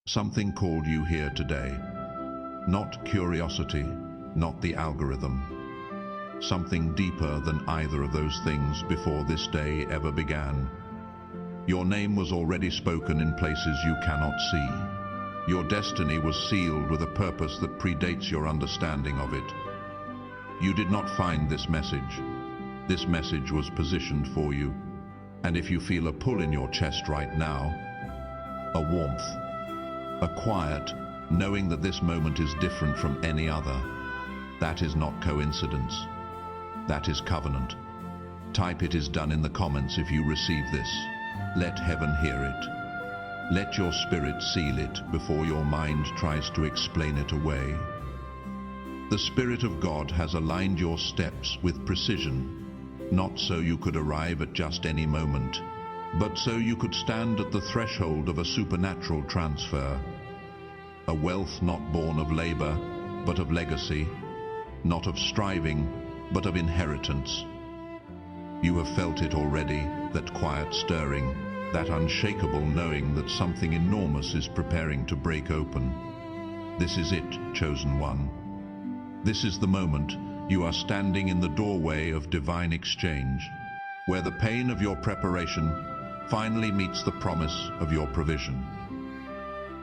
Something called you here today. Not curiosity, not the algorithm. Something deeper than either of those things before this day ever began. Your name was already spoken in places you cannot see. Your destiny was sealed with a purpose that predates your understanding of it. You did not find this message. This message was positioned for you. And if you feel a pull in your chest right now, a warmth, a quiet, knowing that this moment is different from any other, that is not coincidence. That is covenant. Type "it is done" in the comments if you receive this. Let heaven hear it. Let your spirit seal it before your mind tries to explain it away. The Spirit of God has aligned your steps with precision, not so you could arrive at just any moment, but so you could stand at the threshold of a supernatural transfer. A wealth not born of labor, but of legacy, not of striving, but of inheritance. You have felt it already, that quiet stirring, that unshakable knowing that something enormous is preparing to break open. This is it, chosen one. This is the moment. You are standing in the doorway of divine exchange, where the pain of your preparation finally meets the promise of your provision.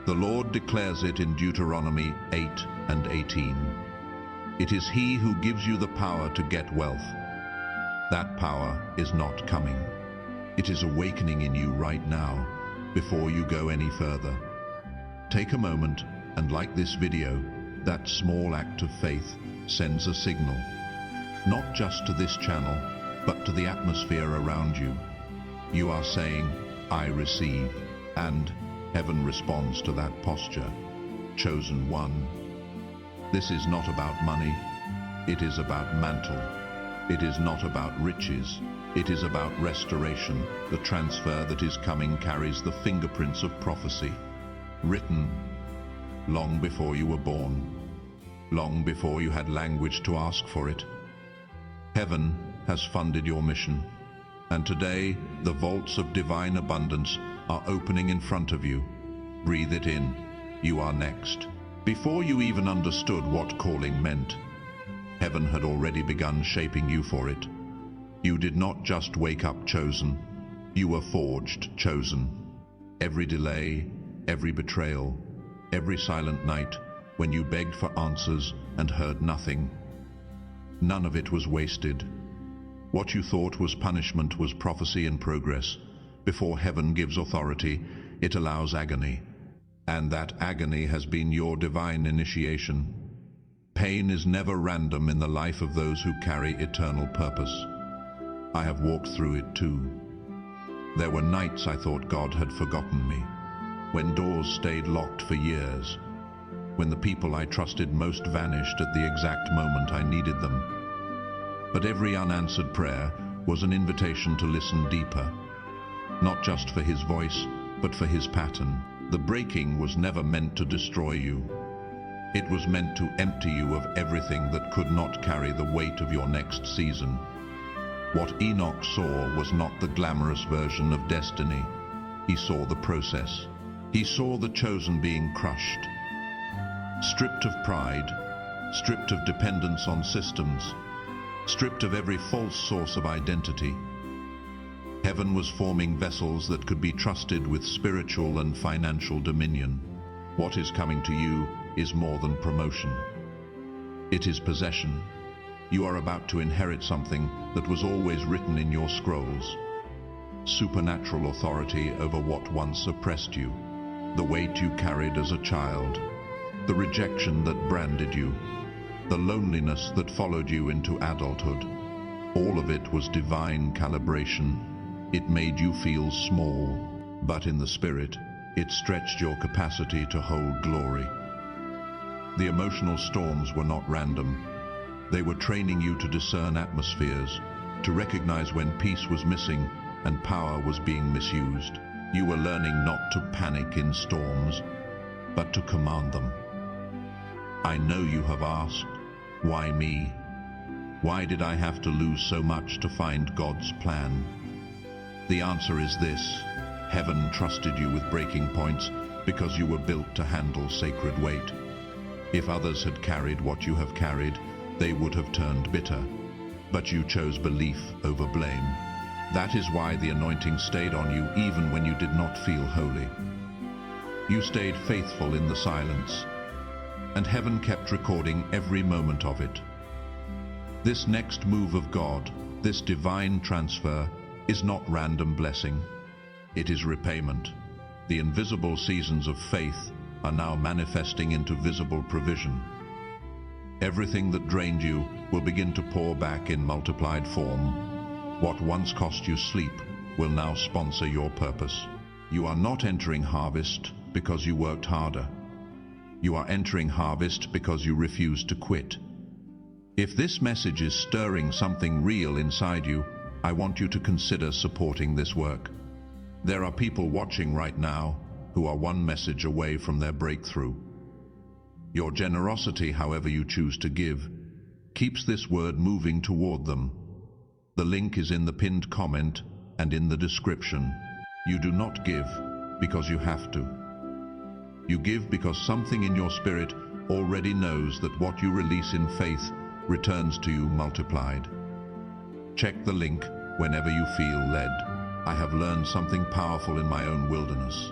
The Lord declares it in Deuteronomy 8 and 18. It is He who gives you the power to get wealth. That power is not coming. It is awakening in you right now, before you go any further. Take a moment and like this video. That small act of faith sends a signal, not just to this channel, but to the atmosphere around you. You are saying, "I receive," and heaven responds to that posture. Chosen one. This is not about money. It is about mantle. It is not about riches. It is about restoration. The transfer that is coming carries the fingerprints of prophecy, written long before you were born, long before you had language to ask for it. Heaven has funded your mission, and today the vaults of divine abundance are opening in front of you. Breathe it in. You are next. Before you even understood what calling meant, heaven had already begun shaping you for it. You did not just wake up chosen. You were forged chosen. Every delay, every betrayal, every silent night when you begged for answers and heard nothing, none of it was wasted. What you thought was punishment was prophecy in progress. Before heaven gives authority, it allows agony. And that agony has been your divine initiation. Pain is never random in the life of those who carry eternal purpose. I have walked through it too. There were nights I thought God had forgotten me, when doors stayed locked for years, when the people I trusted most vanished at the exact moment I needed them. But every unanswered prayer was an invitation to listen deeper, not just for His voice, but for His pattern. The breaking was never meant to destroy you. It was meant to empty you of everything that could not carry the weight of your next season. What Enoch saw was not the glamorous version of destiny. He saw the process. He saw the chosen being crushed, stripped of pride, stripped of dependence on systems, stripped of every false source of identity. Heaven was forming vessels that could be trusted with spiritual and financial dominion. What is coming to you is more than promotion. It is possession. You are about to inherit something that was always written in your scrolls. Supernatural authority over what once oppressed you. The weight you carried as a child, the rejection that branded you, the loneliness that followed you into adulthood. All of it was divine calibration. It made you feel small, but in the Spirit, it stretched your capacity to hold glory. The emotional storms were not random. They were training you to discern atmospheres, to recognize when peace was missing and power was being misused. You were learning not to panic in storms, but to command them. I know you have asked, why me? Why did I have to lose so much to find God's plan? The answer is this: heaven trusted you with breaking points because you were built to handle sacred weight. If others had carried what you have carried, they would have turned bitter. But you chose belief over blame. That is why the anointing stayed on you even when you did not feel holy. You stayed faithful in the silence, and heaven kept recording every moment of it. This next move of God, this divine transfer, is not random blessing. It is repayment. The invisible seasons of faith are now manifesting into visible provision. Everything that drained you will begin to pour back in multiplied form. What once cost you sleep will now sponsor your purpose. You are not entering harvest because you worked harder. You are entering harvest because you refused to quit. If this message is stirring something real inside you, I want you to consider supporting this work. There are people watching right now who are one message away from their breakthrough. Your generosity, however you choose to give, keeps this word moving toward them. The link is in the pinned comment and in the description. You do not give because you have to. You give because something in your spirit already knows that what you release in faith returns to you multiplied. Check the link whenever you feel led. I have learned something powerful in my own wilderness.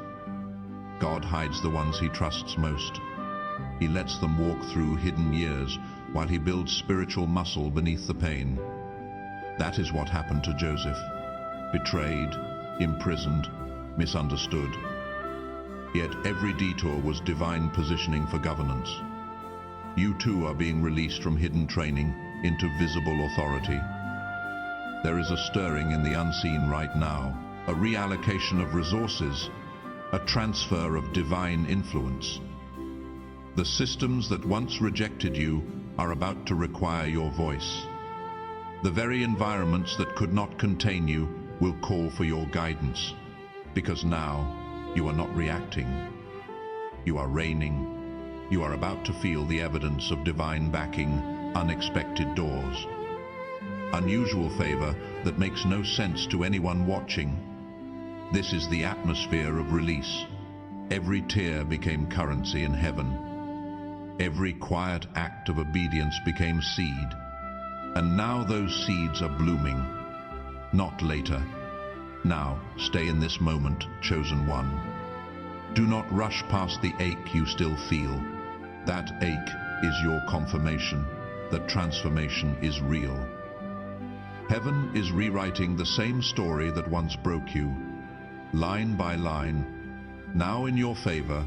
God hides the ones he trusts most. He lets them walk through hidden years while he builds spiritual muscle beneath the pain. That is what happened to Joseph. Betrayed, imprisoned, misunderstood. Yet every detour was divine positioning for governance. You too are being released from hidden training into visible authority. There is a stirring in the unseen right now, a reallocation of resources, a transfer of divine influence. The systems that once rejected you are about to require your voice. The very environments that could not contain you will call for your guidance, because now you are not reacting. You are reigning. You are about to feel the evidence of divine backing, unexpected doors. Unusual favor that makes no sense to anyone watching. This is the atmosphere of release. Every tear became currency in heaven. Every quiet act of obedience became seed. And now those seeds are blooming. Not later. Now, stay in this moment, chosen one. Do not rush past the ache you still feel. That ache is your confirmation that transformation is real. Heaven is rewriting the same story that once broke you, line by line. Now in your favor,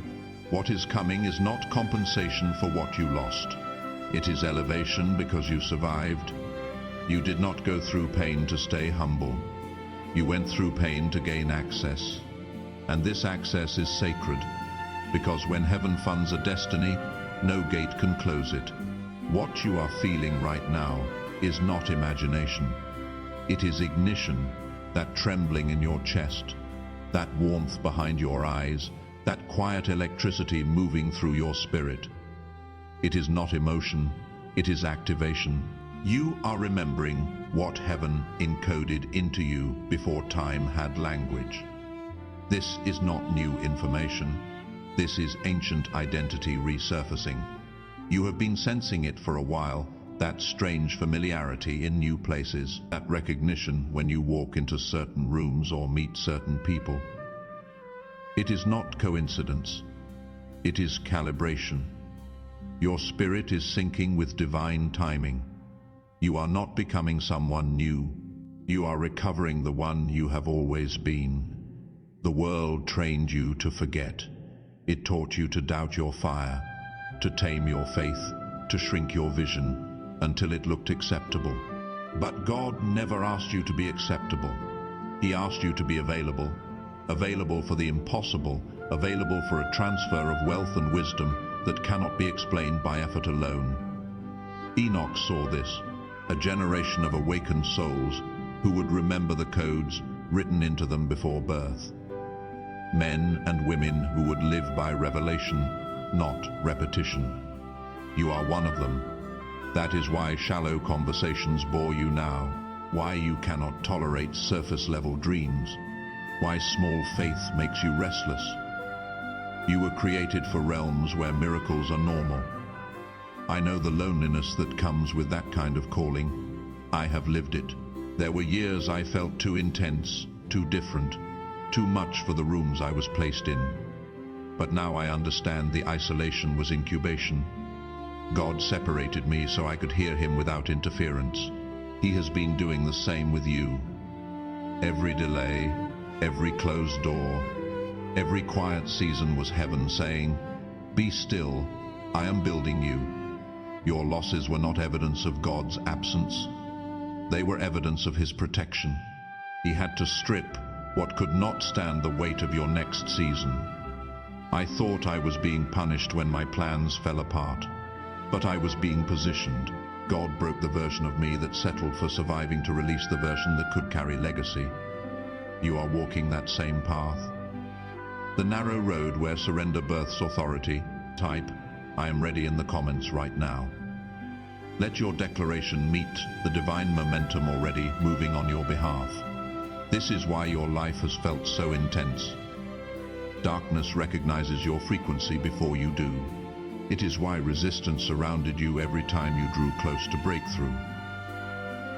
what is coming is not compensation for what you lost. It is elevation because you survived. You did not go through pain to stay humble. You went through pain to gain access. And this access is sacred, because when heaven funds a destiny, no gate can close it. What you are feeling right now is not imagination. It is ignition, that trembling in your chest, that warmth behind your eyes, that quiet electricity moving through your spirit. It is not emotion, it is activation. You are remembering what heaven encoded into you before time had language. This is not new information. This is ancient identity resurfacing. You have been sensing it for a while, that strange familiarity in new places, that recognition when you walk into certain rooms or meet certain people. It is not coincidence. It is calibration. Your spirit is syncing with divine timing. You are not becoming someone new. You are recovering the one you have always been. The world trained you to forget. It taught you to doubt your fire, to tame your faith, to shrink your vision, until it looked acceptable. But God never asked you to be acceptable. He asked you to be available. Available for the impossible, available for a transfer of wealth and wisdom that cannot be explained by effort alone. Enoch saw this, a generation of awakened souls who would remember the codes written into them before birth. Men and women who would live by revelation, not repetition. You are one of them. That is why shallow conversations bore you now, why you cannot tolerate surface-level dreams, why small faith makes you restless. You were created for realms where miracles are normal. I know the loneliness that comes with that kind of calling. I have lived it. There were years I felt too intense, too different, too much for the rooms I was placed in. But now I understand the isolation was incubation. God separated me so I could hear him without interference. He has been doing the same with you. Every delay, every closed door, every quiet season was heaven saying, "Be still, I am building you." Your losses were not evidence of God's absence. They were evidence of his protection. He had to strip what could not stand the weight of your next season. I thought I was being punished when my plans fell apart, but I was being positioned. God broke the version of me that settled for surviving to release the version that could carry legacy. You are walking that same path. The narrow road where surrender births authority. Type, "I am ready" in the comments right now. Let your declaration meet the divine momentum already moving on your behalf. This is why your life has felt so intense. Darkness recognizes your frequency before you do. It is why resistance surrounded you every time you drew close to breakthrough.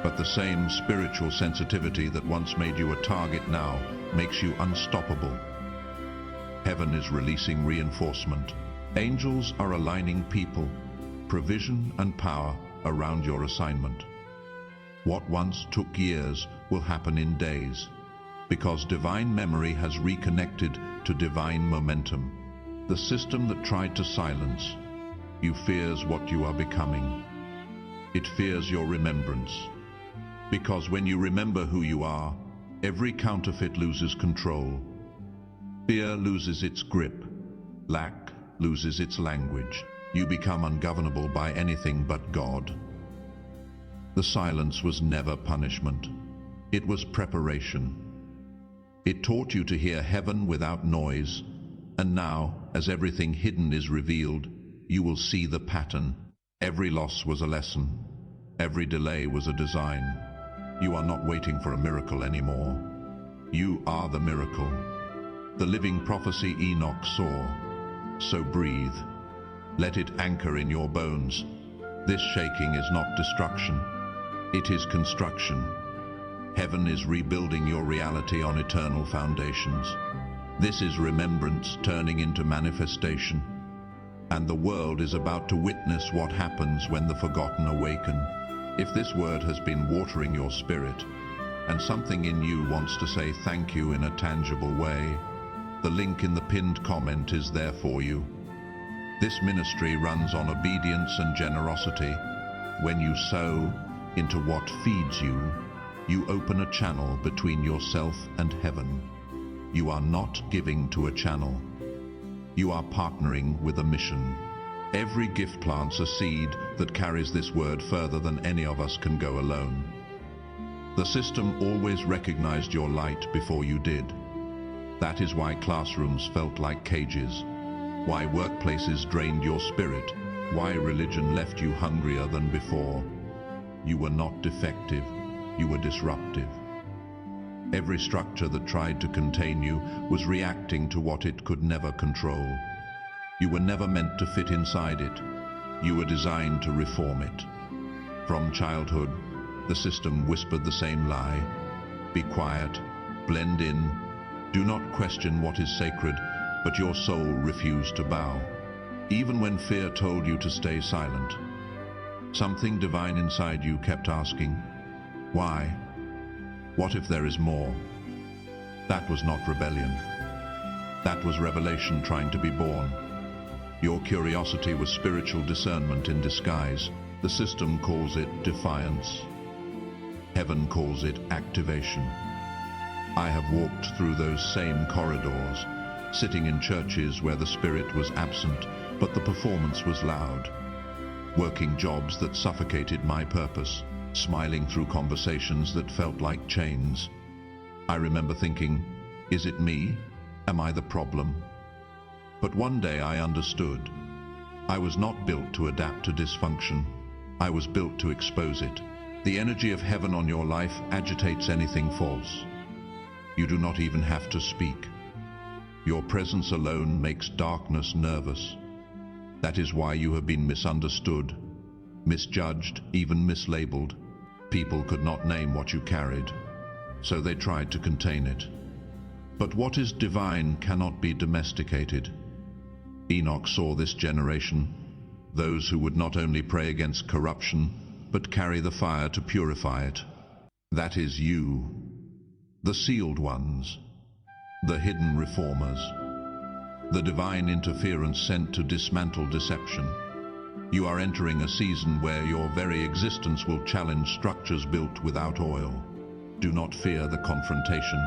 But the same spiritual sensitivity that once made you a target now makes you unstoppable. Heaven is releasing reinforcement. Angels are aligning people, provision and power around your assignment. What once took years will happen in days, because divine memory has reconnected to divine momentum. The system that tried to silence you fears what you are becoming. It fears your remembrance. Because when you remember who you are, every counterfeit loses control. Fear loses its grip. Lack loses its language. You become ungovernable by anything but God. The silence was never punishment. It was preparation. It taught you to hear heaven without noise. And now, as everything hidden is revealed, you will see the pattern. Every loss was a lesson. Every delay was a design. You are not waiting for a miracle anymore. You are the miracle. The living prophecy Enoch saw. So breathe. Let it anchor in your bones. This shaking is not destruction. It is construction. Heaven is rebuilding your reality on eternal foundations. This is remembrance turning into manifestation. And the world is about to witness what happens when the forgotten awaken. If this word has been watering your spirit, and something in you wants to say thank you in a tangible way, the link in the pinned comment is there for you. This ministry runs on obedience and generosity. When you sow into what feeds you, you open a channel between yourself and heaven. You are not giving to a channel. You are partnering with a mission. Every gift plants a seed that carries this word further than any of us can go alone. The system always recognized your light before you did. That is why classrooms felt like cages, why workplaces drained your spirit, why religion left you hungrier than before. You were not defective, you were disruptive. Every structure that tried to contain you was reacting to what it could never control. You were never meant to fit inside it. You were designed to reform it. From childhood, the system whispered the same lie. Be quiet, blend in, do not question what is sacred, but your soul refused to bow. Even when fear told you to stay silent, something divine inside you kept asking, why? What if there is more? That was not rebellion. That was revelation trying to be born. Your curiosity was spiritual discernment in disguise. The system calls it defiance. Heaven calls it activation. I have walked through those same corridors, sitting in churches where the spirit was absent, but the performance was loud. Working jobs that suffocated my purpose, smiling through conversations that felt like chains. I remember thinking, is it me? Am I the problem? But one day I understood. I was not built to adapt to dysfunction. I was built to expose it. The energy of heaven on your life agitates anything false. You do not even have to speak. Your presence alone makes darkness nervous. That is why you have been misunderstood, misjudged, even mislabeled. People could not name what you carried, so they tried to contain it. But what is divine cannot be domesticated. Enoch saw this generation, those who would not only pray against corruption, but carry the fire to purify it. That is you, the sealed ones, the hidden reformers, the divine interference sent to dismantle deception. You are entering a season where your very existence will challenge structures built without oil. Do not fear the confrontation.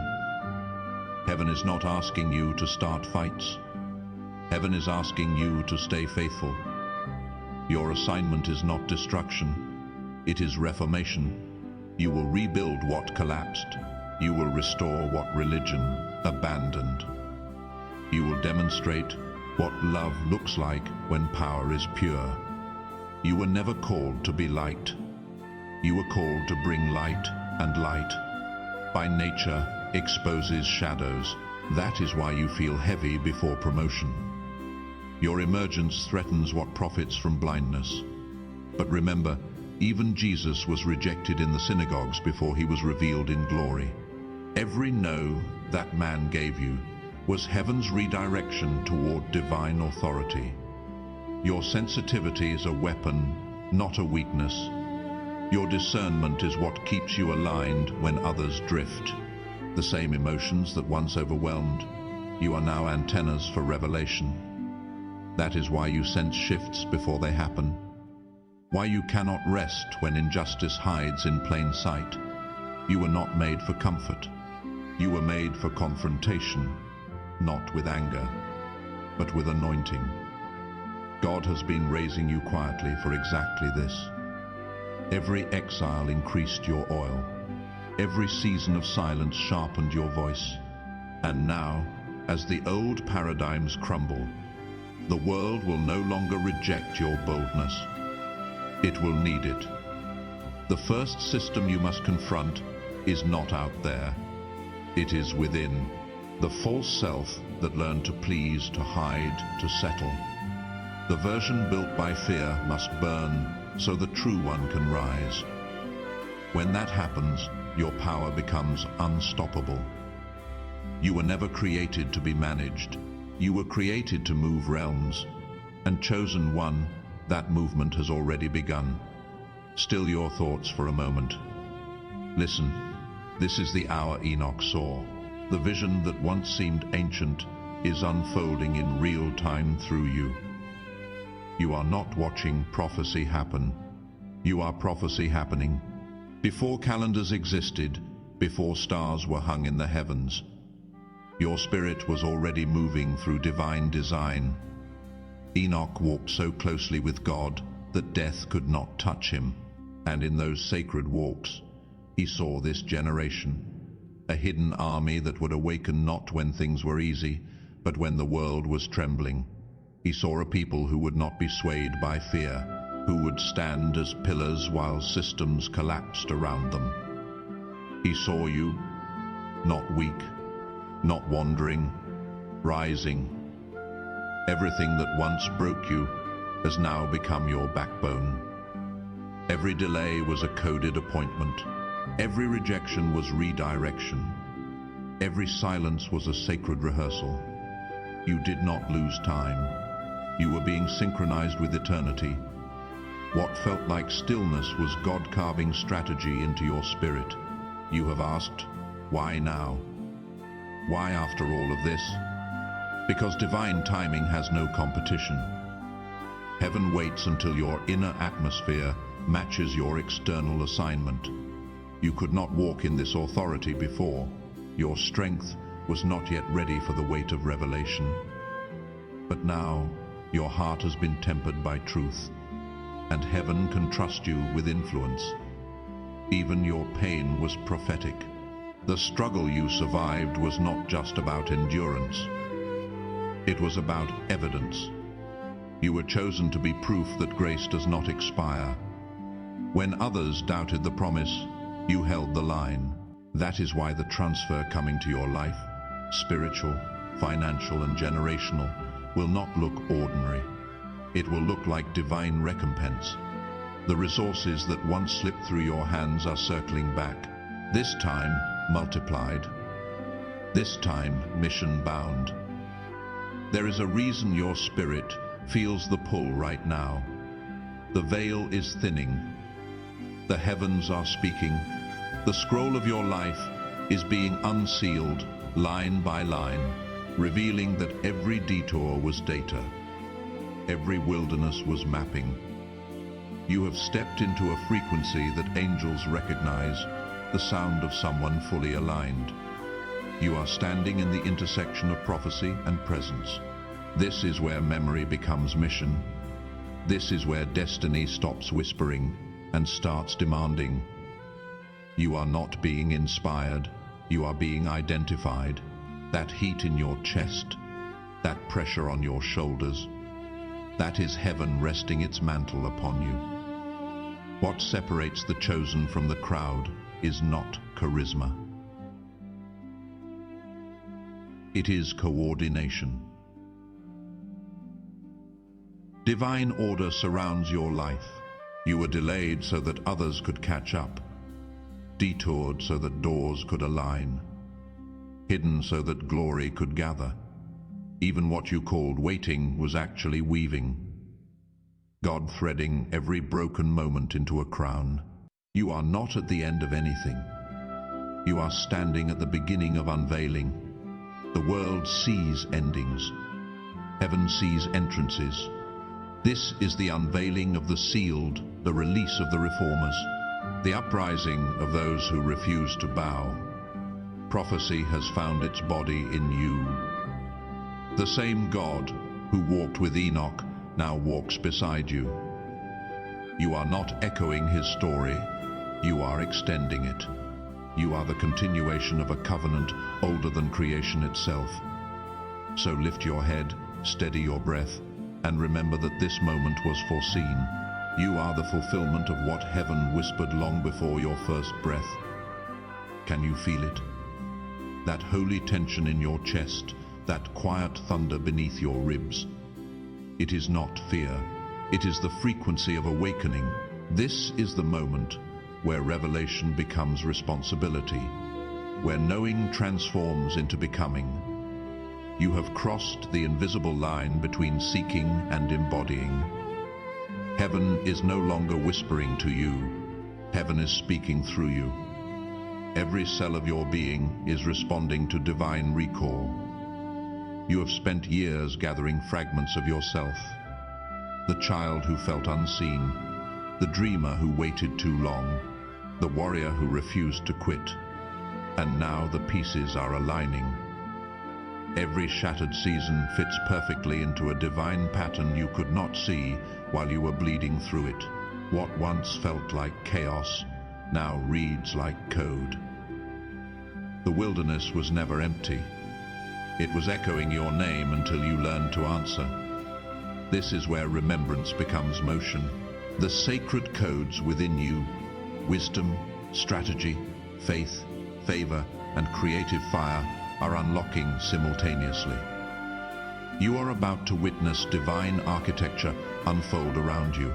Heaven is not asking you to start fights. Heaven is asking you to stay faithful. Your assignment is not destruction, it is reformation. You will rebuild what collapsed. You will restore what religion abandoned. You will demonstrate what love looks like when power is pure. You were never called to be light. You were called to bring light, and light, by nature, exposes shadows. That is why you feel heavy before promotion. Your emergence threatens what profits from blindness. But remember, even Jesus was rejected in the synagogues before he was revealed in glory. Every no that man gave you was heaven's redirection toward divine authority. Your sensitivity is a weapon, not a weakness. Your discernment is what keeps you aligned when others drift. The same emotions that once overwhelmed, you are now antennas for revelation. That is why you sense shifts before they happen. Why you cannot rest when injustice hides in plain sight. You were not made for comfort. You were made for confrontation, not with anger, but with anointing. God has been raising you quietly for exactly this. Every exile increased your oil. Every season of silence sharpened your voice. And now, as the old paradigms crumble, the world will no longer reject your boldness. It will need it. The first system you must confront is not out there. It is within. The false self that learned to please, to hide, to settle. The version built by fear must burn so the true one can rise. When that happens, your power becomes unstoppable. You were never created to be managed. You were created to move realms, and chosen one, that movement has already begun. Still your thoughts for a moment. Listen, this is the hour Enoch saw. The vision that once seemed ancient is unfolding in real time through you. You are not watching prophecy happen. You are prophecy happening. Before calendars existed, before stars were hung in the heavens, your spirit was already moving through divine design. Enoch walked so closely with God that death could not touch him. And in those sacred walks, he saw this generation, a hidden army that would awaken not when things were easy, but when the world was trembling. He saw a people who would not be swayed by fear, who would stand as pillars while systems collapsed around them. He saw you, not weak, not wandering, rising. Everything that once broke you has now become your backbone. Every delay was a coded appointment. Every rejection was redirection. Every silence was a sacred rehearsal. You did not lose time. You were being synchronized with eternity. What felt like stillness was God carving strategy into your spirit. You have asked, why now? Why after all of this? Because divine timing has no competition. Heaven waits until your inner atmosphere matches your external assignment. You could not walk in this authority before. Your strength was not yet ready for the weight of revelation. But now, your heart has been tempered by truth, and heaven can trust you with influence. Even your pain was prophetic. The struggle you survived was not just about endurance. It was about evidence. You were chosen to be proof that grace does not expire. When others doubted the promise, you held the line. That is why the transfer coming to your life, spiritual, financial and generational, will not look ordinary. It will look like divine recompense. The resources that once slipped through your hands are circling back, this time multiplied, this time mission-bound. There is a reason your spirit feels the pull right now. The veil is thinning. The heavens are speaking. The scroll of your life is being unsealed, line by line, revealing that every detour was data. Every wilderness was mapping. You have stepped into a frequency that angels recognize, the sound of someone fully aligned. You are standing in the intersection of prophecy and presence. This is where memory becomes mission. This is where destiny stops whispering and starts demanding. You are not being inspired, you are being identified. That heat in your chest, that pressure on your shoulders, that is heaven resting its mantle upon you. What separates the chosen from the crowd is not charisma. It is coordination. Divine order surrounds your life. You were delayed so that others could catch up, detoured so that doors could align, hidden so that glory could gather. Even what you called waiting was actually weaving. God threading every broken moment into a crown. You are not at the end of anything. You are standing at the beginning of unveiling. The world sees endings. Heaven sees entrances. This is the unveiling of the sealed, the release of the reformers, the uprising of those who refuse to bow. Prophecy has found its body in you. The same God who walked with Enoch now walks beside you. You are not echoing his story, you are extending it. You are the continuation of a covenant older than creation itself. So lift your head, steady your breath, and remember that this moment was foreseen. You are the fulfillment of what heaven whispered long before your first breath. Can you feel it? That holy tension in your chest, that quiet thunder beneath your ribs. It is not fear. It is the frequency of awakening. This is the moment where revelation becomes responsibility, where knowing transforms into becoming. You have crossed the invisible line between seeking and embodying. Heaven is no longer whispering to you. Heaven is speaking through you. Every cell of your being is responding to divine recall. You have spent years gathering fragments of yourself. The child who felt unseen, the dreamer who waited too long, the warrior who refused to quit. And now the pieces are aligning. Every shattered season fits perfectly into a divine pattern you could not see while you were bleeding through it. What once felt like chaos now reads like code. The wilderness was never empty. It was echoing your name until you learned to answer. This is where remembrance becomes motion. The sacred codes within you, wisdom, strategy, faith, favor, and creative fire, are unlocking simultaneously. You are about to witness divine architecture unfold around you.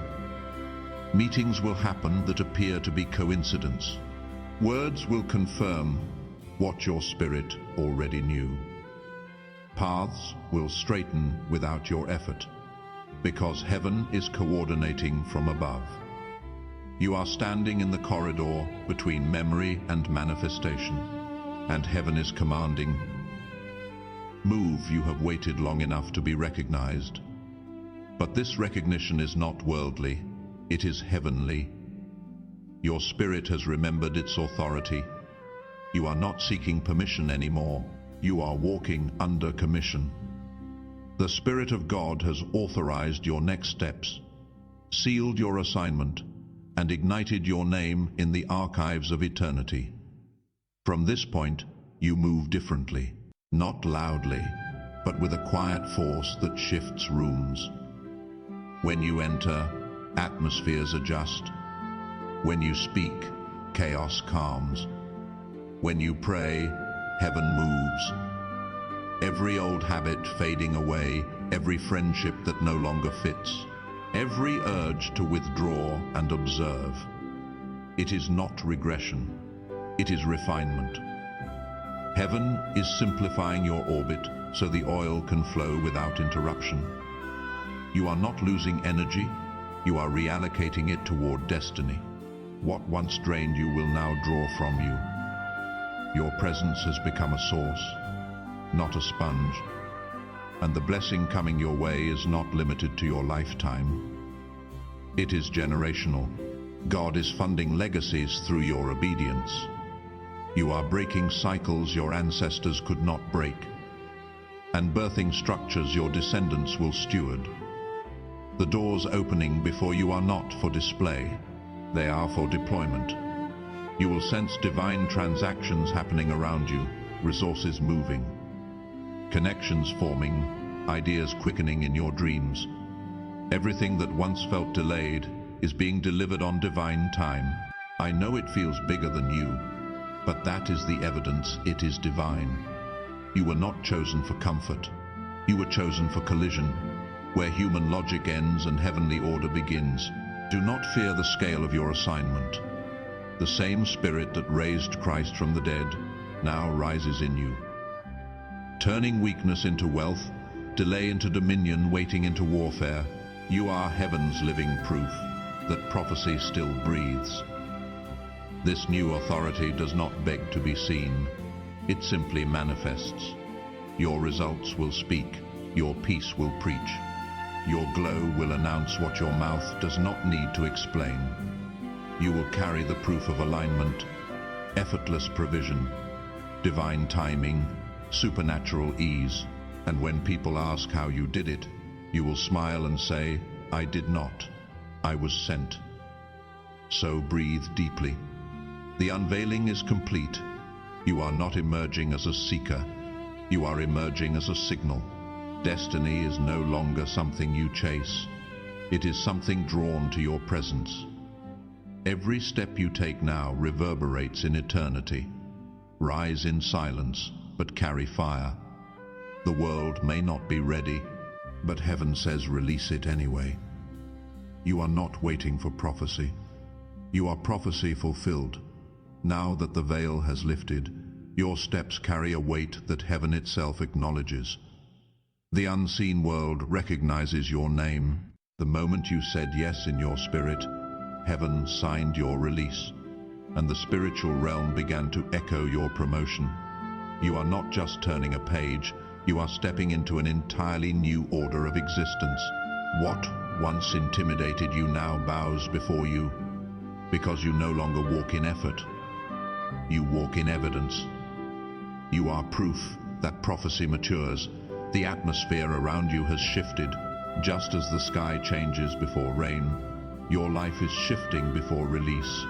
Meetings will happen that appear to be coincidence. Words will confirm what your spirit already knew. Paths will straighten without your effort, because heaven is coordinating from above. You are standing in the corridor between memory and manifestation, and heaven is commanding, move. You have waited long enough to be recognized. But this recognition is not worldly, it is heavenly. Your spirit has remembered its authority. You are not seeking permission anymore. You are walking under commission. The Spirit of God has authorized your next steps, sealed your assignment, and ignited your name in the archives of eternity. From this point, you move differently, not loudly, but with a quiet force that shifts rooms. When you enter, atmospheres adjust. When you speak, chaos calms. When you pray, heaven moves. Every old habit fading away, every friendship that no longer fits, every urge to withdraw and observe. It is not regression, it is refinement. Heaven is simplifying your orbit so the oil can flow without interruption. You are not losing energy, you are reallocating it toward destiny. What once drained you will now draw from you. Your presence has become a source, not a sponge. And the blessing coming your way is not limited to your lifetime. It is generational. God is funding legacies through your obedience. You are breaking cycles your ancestors could not break, and birthing structures your descendants will steward. The doors opening before you are not for display, they are for deployment. You will sense divine transactions happening around you, resources moving, connections forming, ideas quickening in your dreams. Everything that once felt delayed is being delivered on divine time. I know it feels bigger than you, but that is the evidence it is divine. You were not chosen for comfort. You were chosen for collision, where human logic ends and heavenly order begins. Do not fear the scale of your assignment. The same Spirit that raised Christ from the dead now rises in you. Turning weakness into wealth, delay into dominion, waiting into warfare, you are heaven's living proof that prophecy still breathes. This new authority does not beg to be seen. It simply manifests. Your results will speak. Your peace will preach. Your glow will announce what your mouth does not need to explain. You will carry the proof of alignment, effortless provision, divine timing, supernatural ease. And when people ask how you did it, you will smile and say, I did not. I was sent. So breathe deeply. The unveiling is complete. You are not emerging as a seeker. You are emerging as a signal. Destiny is no longer something you chase. It is something drawn to your presence. Every step you take now reverberates in eternity. Rise in silence, but carry fire. The world may not be ready, but heaven says release it anyway. You are not waiting for prophecy. You are prophecy fulfilled. Now that the veil has lifted, your steps carry a weight that heaven itself acknowledges. The unseen world recognizes your name. The moment you said yes in your spirit, heaven signed your release, and the spiritual realm began to echo your promotion. You are not just turning a page, you are stepping into an entirely new order of existence. What once intimidated you now bows before you, because you no longer walk in effort. You walk in evidence. You are proof that prophecy matures. The atmosphere around you has shifted. Just as the sky changes before rain, your life is shifting before release.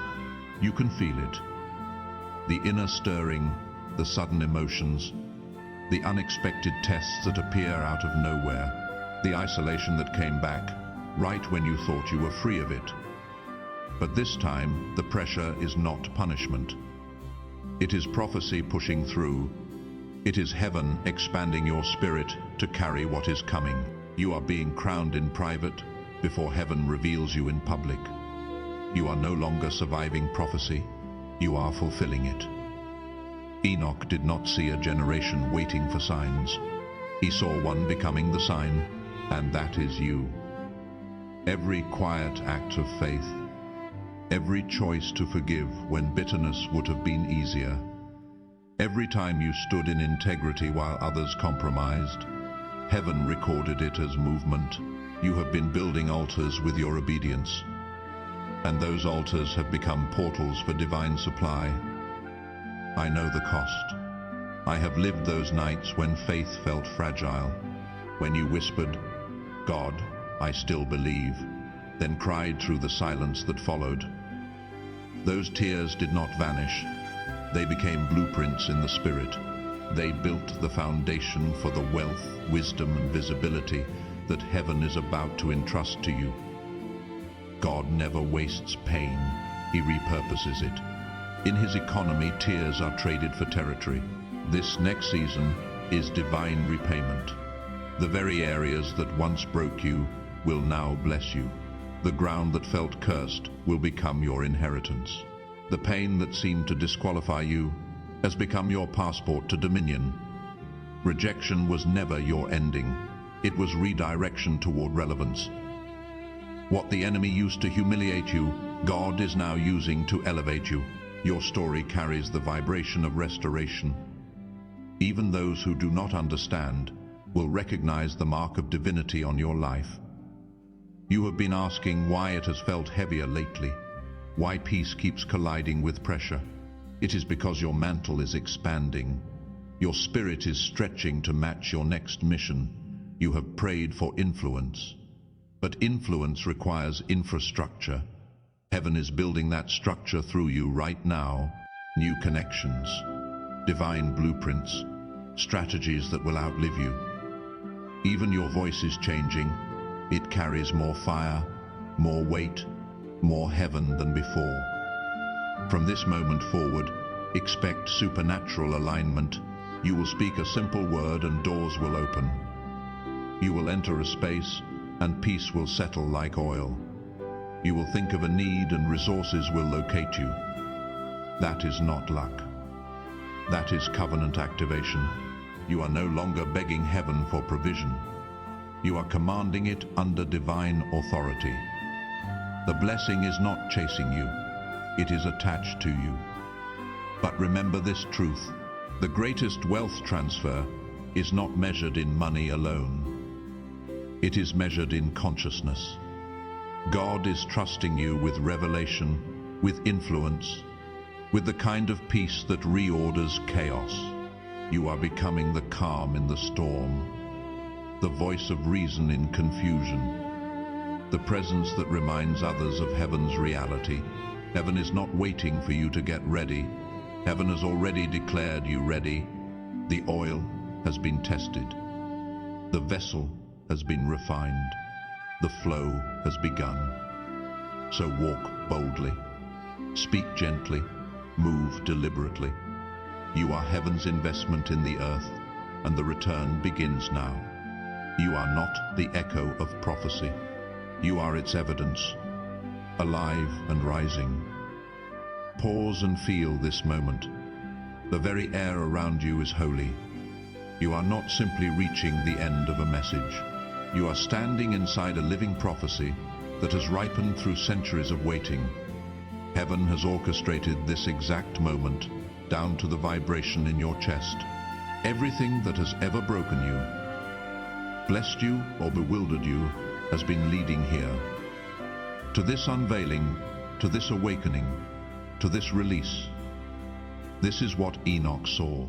You can feel it. The inner stirring, the sudden emotions, the unexpected tests that appear out of nowhere, the isolation that came back right when you thought you were free of it. But this time, the pressure is not punishment. It is prophecy pushing through. It is heaven expanding your spirit to carry what is coming. You are being crowned in private before heaven reveals you in public. You are no longer surviving prophecy. You are fulfilling it. Enoch did not see a generation waiting for signs. He saw one becoming the sign, and that is you. Every quiet act of faith, every choice to forgive when bitterness would have been easier, every time you stood in integrity while others compromised, heaven recorded it as movement. You have been building altars with your obedience, and those altars have become portals for divine supply. I know the cost. I have lived those nights when faith felt fragile, when you whispered, God, I still believe, then cried through the silence that followed. Those tears did not vanish. They became blueprints in the spirit. They built the foundation for the wealth, wisdom, and visibility that heaven is about to entrust to you. God never wastes pain. He repurposes it. In his economy, tears are traded for territory. This next season, is divine repayment. The very areas that once broke you will now bless you. The ground that felt cursed will become your inheritance. The pain that seemed to disqualify you has become your passport to dominion. Rejection was never your ending. It was redirection toward relevance. What the enemy used to humiliate you, God is now using to elevate you. Your story carries the vibration of restoration. Even those who do not understand will recognize the mark of divinity on your life. You have been asking why it has felt heavier lately, why peace keeps colliding with pressure. It is because your mantle is expanding. Your spirit is stretching to match your next mission. You have prayed for influence, but influence requires infrastructure. Heaven is building that structure through you right now. New connections, divine blueprints, strategies that will outlive you. Even your voice is changing. It carries more fire, more weight, more heaven than before. From this moment forward, expect supernatural alignment. You will speak a simple word and doors will open. You will enter a space and peace will settle like oil. You will think of a need and resources will locate you. That is not luck. That is covenant activation. You are no longer begging heaven for provision. You are commanding it under divine authority. The blessing is not chasing you. It is attached to you. But remember this truth. The greatest wealth transfer is not measured in money alone. It is measured in consciousness. God is trusting you with revelation, with influence, with the kind of peace that reorders chaos. You are becoming the calm in the storm, the voice of reason in confusion, the presence that reminds others of heaven's reality. Heaven is not waiting for you to get ready. Heaven has already declared you ready. The oil has been tested. The vessel has been refined. The flow has begun. So walk boldly, speak gently, move deliberately. You are heaven's investment in the earth, and the return begins now. You are not the echo of prophecy. You are its evidence, alive and rising. Pause and feel this moment. The very air around you is holy. You are not simply reaching the end of a message. You are standing inside a living prophecy that has ripened through centuries of waiting. Heaven has orchestrated this exact moment, down to the vibration in your chest. Everything that has ever broken you, blessed you or bewildered you, has been leading here. To this unveiling, to this awakening, to this release. This is what Enoch saw.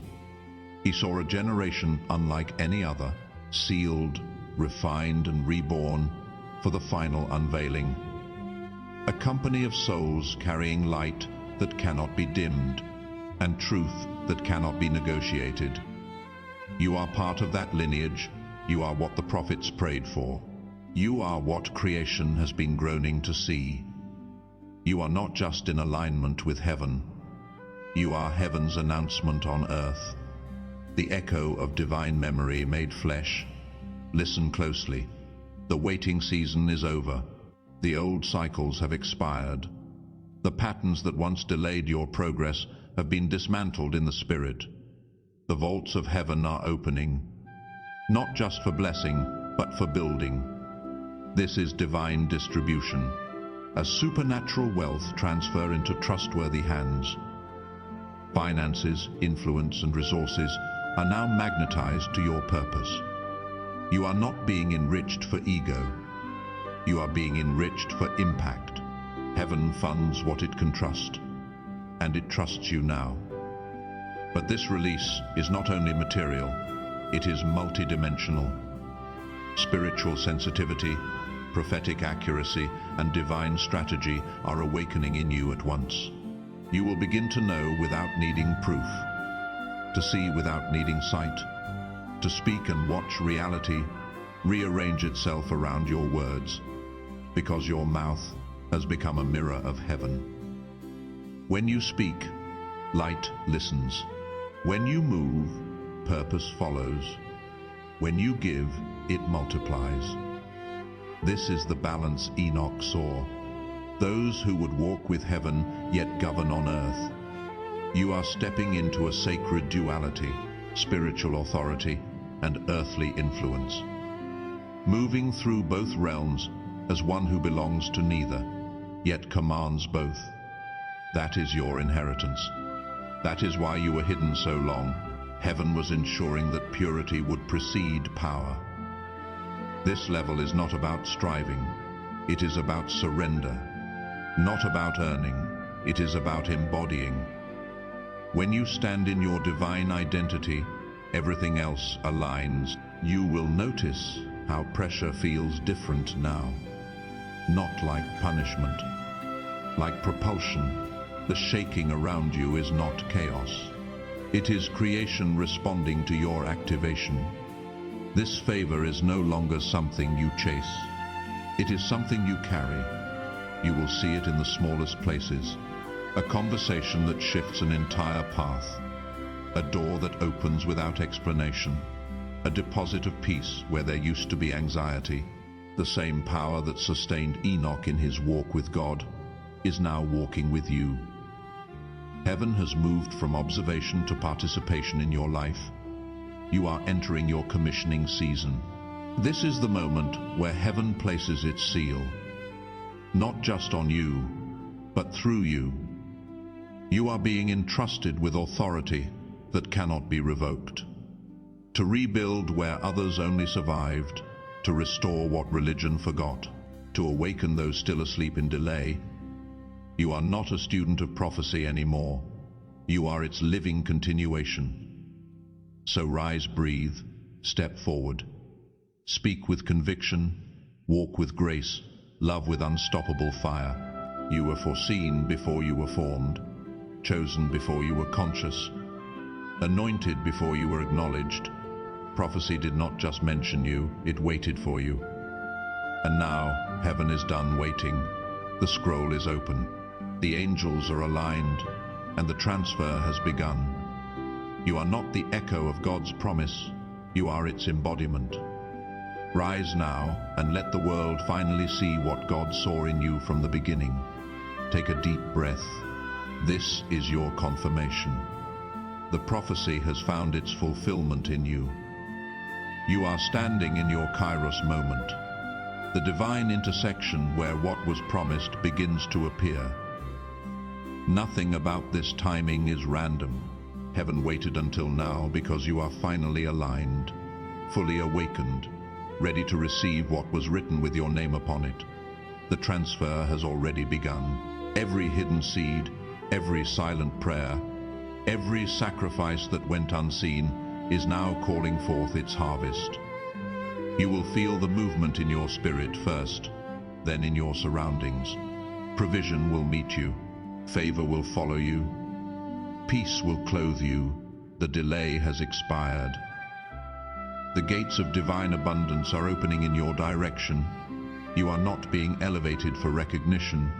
He saw a generation unlike any other, sealed, refined and reborn for the final unveiling. A company of souls carrying light that cannot be dimmed and truth that cannot be negotiated. You are part of that lineage. You are what the prophets prayed for. You are what creation has been groaning to see. You are not just in alignment with heaven. You are heaven's announcement on earth, the echo of divine memory made flesh. Listen closely. The waiting season is over. The old cycles have expired. The patterns that once delayed your progress have been dismantled in the spirit. The vaults of heaven are opening, not just for blessing, but for building. This is divine distribution, a supernatural wealth transfer into trustworthy hands. Finances, influence, and resources are now magnetized to your purpose. You are not being enriched for ego. You are being enriched for impact. Heaven funds what it can trust, and it trusts you now. But this release is not only material, it is multidimensional. Spiritual sensitivity, prophetic accuracy, and divine strategy are awakening in you at once. You will begin to know without needing proof, to see without needing sight, to speak and watch reality rearrange itself around your words, because your mouth has become a mirror of heaven. When you speak, light listens. When you move, purpose follows. When you give, it multiplies. This is the balance Enoch saw. Those who would walk with heaven, yet govern on earth. You are stepping into a sacred duality, spiritual authority, and earthly influence. Moving through both realms as one who belongs to neither, yet commands both. That is your inheritance. That is why you were hidden so long. Heaven was ensuring that purity would precede power. This level is not about striving. It is about surrender. Not about earning. It is about embodying. When you stand in your divine identity, everything else aligns. You will notice how pressure feels different now. Not like punishment, like propulsion. The shaking around you is not chaos. It is creation responding to your activation. This favor is no longer something you chase. It is something you carry. You will see it in the smallest places. A conversation that shifts an entire path. A door that opens without explanation. A deposit of peace where there used to be anxiety. The same power that sustained Enoch in his walk with God is now walking with you. Heaven has moved from observation to participation in your life. You are entering your commissioning season. This is the moment where heaven places its seal, not just on you, but through you. You are being entrusted with authority that cannot be revoked. To rebuild where others only survived, to restore what religion forgot, to awaken those still asleep in delay. You are not a student of prophecy anymore. You are its living continuation. So rise, breathe, step forward. Speak with conviction, walk with grace, love with unstoppable fire. You were foreseen before you were formed, chosen before you were conscious, anointed before you were acknowledged. Prophecy did not just mention you, it waited for you. And now, heaven is done waiting. The scroll is open. The angels are aligned, and the transfer has begun. You are not the echo of God's promise, you are its embodiment. Rise now, and let the world finally see what God saw in you from the beginning. Take a deep breath. This is your confirmation. The prophecy has found its fulfillment in you. You are standing in your Kairos moment, the divine intersection where what was promised begins to appear. Nothing about this timing is random. Heaven waited until now because you are finally aligned, fully awakened, ready to receive what was written with your name upon it. The transfer has already begun. Every hidden seed, every silent prayer, every sacrifice that went unseen is now calling forth its harvest. You will feel the movement in your spirit first, then in your surroundings. Provision will meet you. Favor will follow you. Peace will clothe you. The delay has expired. The gates of divine abundance are opening in your direction. You are not being elevated for recognition.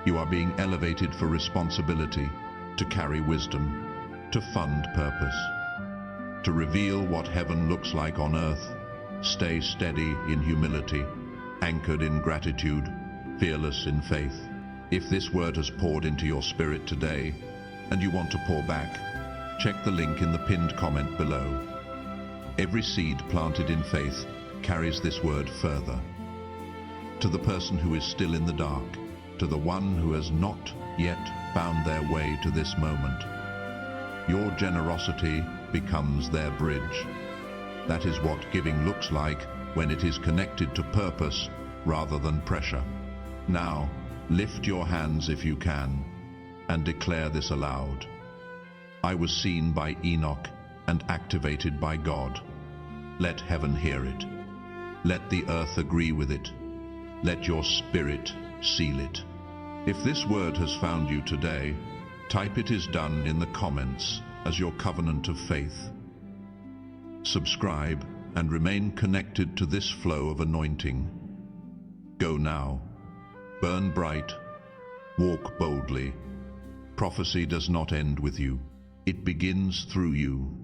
You are being elevated for responsibility, to carry wisdom, to fund purpose, to reveal what heaven looks like on earth. Stay steady in humility, anchored in gratitude, fearless in faith. If this word has poured into your spirit today, and you want to pour back, check the link in the pinned comment below. Every seed planted in faith carries this word further. To the person who is still in the dark, to the one who has not yet found their way to this moment, your generosity becomes their bridge. That is what giving looks like when it is connected to purpose rather than pressure. Now, lift your hands if you can, and declare this aloud. I was seen by Enoch and activated by God. Let heaven hear it. Let the earth agree with it. Let your spirit seal it. If this word has found you today, type "It is done" in the comments as your covenant of faith. Subscribe and remain connected to this flow of anointing. Go now. Burn bright. Walk boldly. Prophecy does not end with you. It begins through you.